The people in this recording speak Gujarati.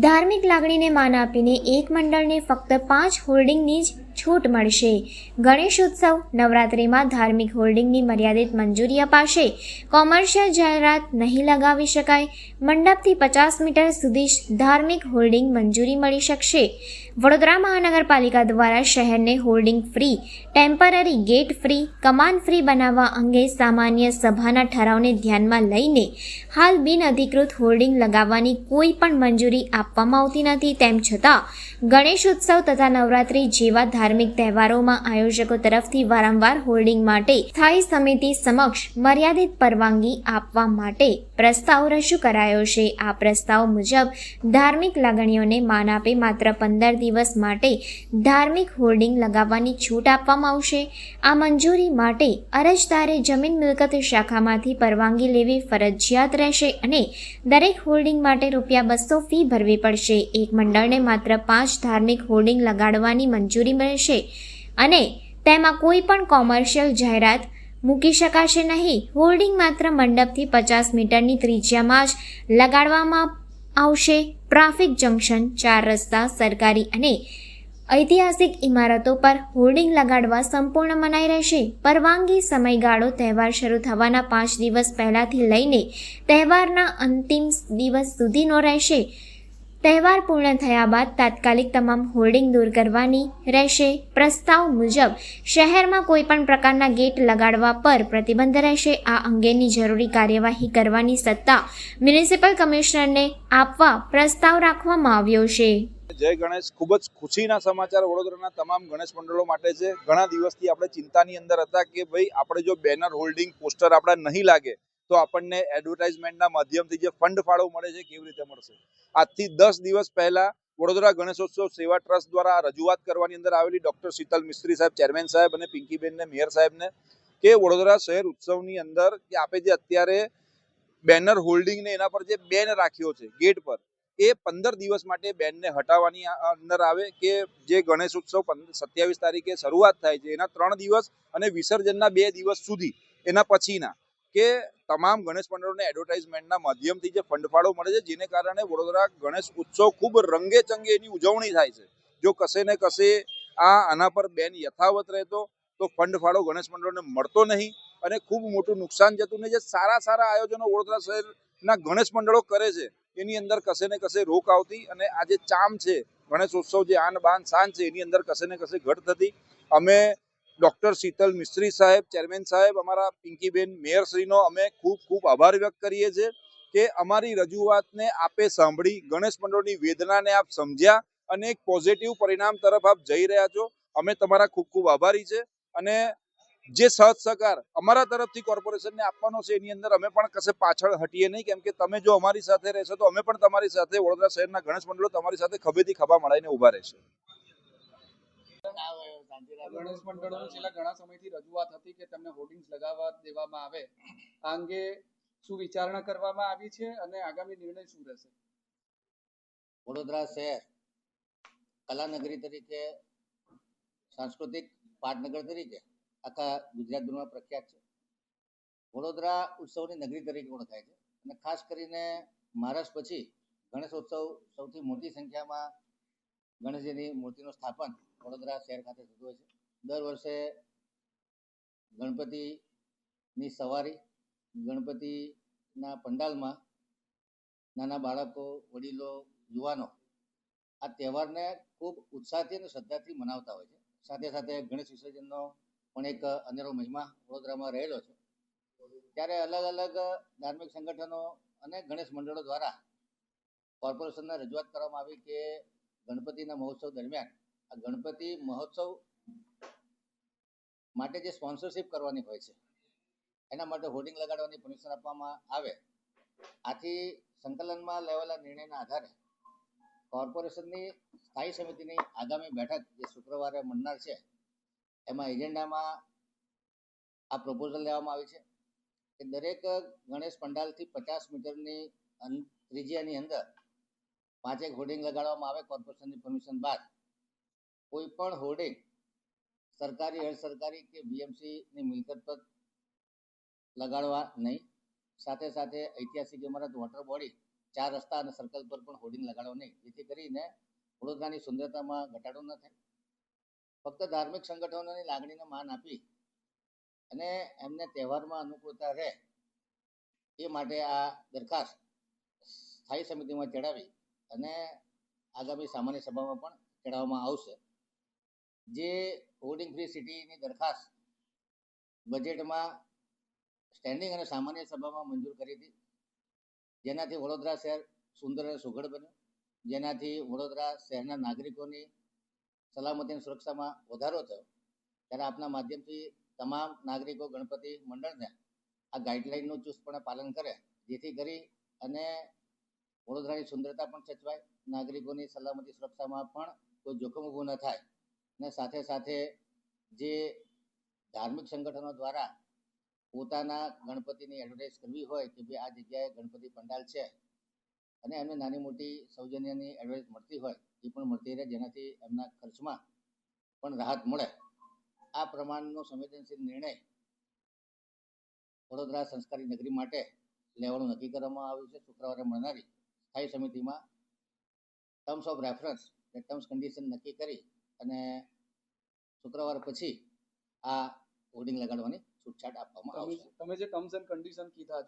ધાર્મિક લાગણીને માન આપીને એક મંડળને ફક્ત 5 હોર્ડિંગની જ છૂટ મળશે. ગણેશોત્સવ નવરાત્રિમાં ધાર્મિક હોર્ડિંગની મર્યાદિત મંજૂરી અપાશે. કોમર્શિયલ જાહેરાત નહીં લગાવી શકાય. મંડપથી 50 મીટર સુધી જ ધાર્મિક હોર્ડિંગ મંજૂરી મળી શકશે. વડોદરા મહાનગરપાલિકા દ્વારા શહેરને hoarding free, temporary gate free, કમાન ફ્રી બનાવવા અંગે સામાન્ય સભાના ઠરાવને ધ્યાનમાં લઈને હાલ બિનઅધિકૃત હોર્ડિંગ લગાવવાની કોઈ પણ મંજૂરી આપવામાં આવતી નથી. તેમ છતાં ગણેશોત્સવ તથા નવરાત્રી જેવા ધાર્મિક તહેવારોમાં આયોજકો તરફથી વારંવાર હોર્ડિંગ માટે સ્થાયી સમિતિ સમક્ષ મર્યાદિત પરવાનગી આપવા માટે પ્રસ્તાવ રજૂ કરાયો છે. આ પ્રસ્તાવ મુજબ ધાર્મિક લાગણીઓને માન આપે માત્ર 15 દિવસ માટે ધાર્મિક હોર્ડિંગ લગાવવાની છૂટ આપવામાં આવશે. આ મંજૂરી માટે અરજદારે જમીન મિલકત શાખામાંથી પરવાનગી લેવી ફરજિયાત રહેશે અને દરેક હોર્ડિંગ માટે ₹200 ફી ભરવી પડશે. એક મંડળને માત્ર 5 ધાર્મિક હોર્ડિંગ લગાડવાની મંજૂરી મળશે અને તેમાં કોઈ પણ કોમર્શિયલ જાહેરાત મૂકી શકાશે નહીં. હોર્ડિંગ માત્ર મંડપથી 50 મીટરની ત્રિજ્યામાં જ લગાડવામાં આવશે. ટ્રાફિક જંકશન, 4 રસ્તા, સરકારી અને ઐતિહાસિક ઇમારતો પર હોર્ડિંગ લગાડવા સંપૂર્ણ મનાઈ રહેશે. પરવાનગી સમયગાળો તહેવાર શરૂ થવાના 5 દિવસ પહેલાથી લઈને તહેવારના અંતિમ દિવસ સુધીનો રહેશે. તહેવાર પૂર્ણ થયા બાદ તાત્કાલિક તમામ હોર્ડિંગ દૂર કરવાની રહેશે. પ્રસ્તાવ મુજબ શહેરમાં કોઈપણ પ્રકારના ગેટ લગાડવા પર પ્રતિબંધ રહેશે. આ અંગેની જરૂરી કાર્યવાહી કરવાની સત્તા મ્યુનિસિપલ કમિશનરને આપવા પ્રસ્તાવ રાખવામાં આવ્યો છે. જય ગણેશ. ખૂબ જ ખુશીના સમાચાર વડોદરાના તમામ ગણેશ મંડળો માટે છે. ઘણા દિવસથી આપણે ચિંતાની અંદર હતા કે ભાઈ આપણે જો બેનર, હોલ્ડિંગ, પોસ્ટર આપણા નહીં લાગે તો આપણને એડવર્ટાઇઝમેન્ટના માધ્યમથી જે ફંડ ફાળો મળે છે કેવી રીતે મળશે. આજથી 10 દિવસ પહેલા વડોદરા ગણેશોત્સવ સેવા ટ્રસ્ટ દ્વારા રજૂઆત કરવાની અંદર આવેલી ડોક્ટર શીતલ મિસ્ત્રી સાહેબ, ચેરમેન સાહેબ અને પિંકીબેન ને મેયર સાહેબને કે વડોદરા શહેર ઉત્સવની અંદર કે આપણે જે અત્યારે બેનર, હોલ્ડિંગ ને એના પર જે બેન રાખ્યો છે ગેટ પર, એ 15 દિવસ માટે બેનને હટાવવાની અંદર આવે કે જે ગણેશ ઉત્સવ 27 તારીખે શરૂઆત થાય છે એના 3 દિવસ અને વિસર્જનના 2 દિવસ સુધી એના પછીના કે તમામ ગણેશ મંડળોને એડવર્ટાઇઝમેન્ટના માધ્યમથી જે ફંડ ફાળો મળે છે, જેને કારણે વડોદરા ગણેશ ઉત્સવ ખૂબ રંગે ચંગે એની ઉજવણી થાય છે. જો કશે ને કશે આના પર બેન યથાવત રહેતો તો ફંડ ફાળો ગણેશ મંડળોને મળતો નહીં અને ખૂબ મોટું નુકસાન જતું ને. જે સારા આયોજનો વડોદરા શહેરના ગણેશ મંડળો કરે છે એની અંદર કશે ને કશે રોક આવતી અને આ જે ચામ છે ગણેશ ઉત્સવ, જે આન બાન શાન છે એની અંદર કશે ને કશે ઘટ થતી. અમે ડોક્ટર શીતલ મિસ્ત્રી સાહેબ, ચેરમેન સાહેબ, અમારા પિંકીબેન મેયરશ્રીનો અમે ખૂબ આભાર વ્યક્ત કરીએ છીએ કે અમારી રજૂઆતને આપે સાંભળી, ગણેશ મંડળોની વેદનાને આપ સમજ્યા અને એક પોઝિટિવ પરિણામ તરફ આપ જઈ રહ્યા છો. અમે તમારા ખૂબ આભારી છે અને જે સાથ સહકાર અમારા તરફથી કોર્પોરેશનને આપવાનો છે એની અંદર અમે પણ કશે પાછળ હટીએ નહીં, કેમ કે તમે જો અમારી સાથે રહેશો તો અમે પણ તમારી સાથે, વડોદરા શહેરના ગણેશ મંડળો તમારી સાથે ખભેથી ખભા મળાઈને ઉભા રહેશે. ગણેશ મંડળોની છેલ્લા ઘણા સમયથી રજૂઆત હતી કે તેમને હોર્ડિંગ્સ લગાવવા દેવામાં આવે. આ અંગે શું વિચારણા કરવામાં આવી છે અને આગામી નિર્ણય શું રહેશે? વડોદરા શહેર કલાનગરી તરીકે, સાંસ્કૃતિક પાટનગર તરીકે આખા ગુજરાતભરમાં પ્રખ્યાત છે. વડોદરા ઉત્સવની નગરી તરીકે ઓળખાય છે અને ખાસ કરીને મહારાષ્ટ્ર પછી ગણેશોત્સવ સૌથી મોટી સંખ્યામાં ગણેશજીની મૂર્તિનું સ્થાપન વડોદરા શહેર ખાતે થતું હોય છે. દર વર્ષે ગણપતિની સવારી, ગણપતિના પંડાલમાં નાના બાળકો, વડીલો, યુવાનો આ તહેવારને ખૂબ ઉત્સાહથી અને શ્રદ્ધાથી મનાવતા હોય છે. સાથે સાથે ગણેશ વિસર્જનનો પણ એક અનેરો મહિમા વડોદરામાં રહેલો છે. ત્યારે અલગ ધાર્મિક સંગઠનો અને ગણેશ મંડળો દ્વારા કોર્પોરેશનને રજૂઆત કરવામાં આવી કે ગણપતિના મહોત્સવ દરમિયાન આ ગણપતિ મહોત્સવ માટે જે સ્પોન્સરશિપ કરવાની હોય છે એના માટે હોર્ડિંગ લગાડવાની પરમિશન આપવામાં આવે. આથી સંકલનમાં લેવાયેલા નિર્ણયના આધારે કોર્પોરેશનની સ્થાયી સમિતિની આગામી બેઠક જે શુક્રવારે મળનાર છે એમાં એજન્ડામાં આ પ્રપોઝલ લેવામાં આવી છે કે દરેક ગણેશ પંડાલથી 50 મીટરની ત્રિજ્યાની અંદર 5 હોર્ડિંગ લગાડવામાં આવે કોર્પોરેશનની પરમિશન બાદ. કોઈ પણ હોર્ડિંગ સરકારી, અર્ધ સરકારી કે બીએમસીની મિલકત પર લગાડવા નહીં. સાથે ઐતિહાસિક ઇમારત, વોટર બોડી 4 રસ્તા અને સર્કલ પર પણ હોર્ડિંગ લગાડો નહીં, જેથી કરીને વડોદરાની સુંદરતામાં ઘટાડો ન થાય. ફક્ત ધાર્મિક સંગઠનોની લાગણીને માન આપી અને એમને તહેવારમાં અનુકૂળતા રહે એ માટે આ દરખાસ્ત સ્થાયી સમિતિમાં ચડાવી અને આગામી સામાન્ય સભામાં પણ ચડાવવામાં આવશે. જે હોર્ડિંગ ફ્રી સિટીની દરખાસ્ત બજેટમાં સ્ટેન્ડિંગ અને સામાન્ય સભામાં મંજૂર કરી હતી, જેનાથી વડોદરા શહેર સુંદર અને સુઘડ બન્યું, જેનાથી વડોદરા શહેરના નાગરિકોની સલામતી અને સુરક્ષામાં વધારો થયો. ત્યારે આપના માધ્યમથી તમામ નાગરિકો ગણપતિ મંડળને આ ગાઈડલાઇનનું ચુસ્તપણે પાલન કરે, જેથી કરી અને વડોદરાની સુંદરતા પણ સચવાય, નાગરિકોની સલામતી સુરક્ષામાં પણ કોઈ જોખમ ઊભું ન થાય. અને સાથે સાથે જે ધાર્મિક સંગઠનો દ્વારા પોતાના ગણપતિની એડવર્ટાઇઝ કરવી હોય કે ભાઈ આ જગ્યાએ ગણપતિ પંડાલ છે અને એમને નાની મોટી સૌજન્યની એડવર્ટાઇઝ મળતી હોય એ પણ મળતી રહે, જેનાથી એમના ખર્ચમાં પણ રાહત મળે. આ પ્રમાણનો સંવેદનશીલ નિર્ણય વડોદરા સંસ્કારી નગરી માટે લેવાનું નક્કી કરવામાં આવ્યું છે. શુક્રવારે મળનારી સ્થાયી સમિતિમાં terms of reference terms condition નક્કી કરી અને શુક્રવાર પછી આ હોર્ડિંગ લગાડવાની છૂટછાટ આપવામાં આવશે. તમે જે ટર્મ્સ એન્ડ કન્ડિશન કીધા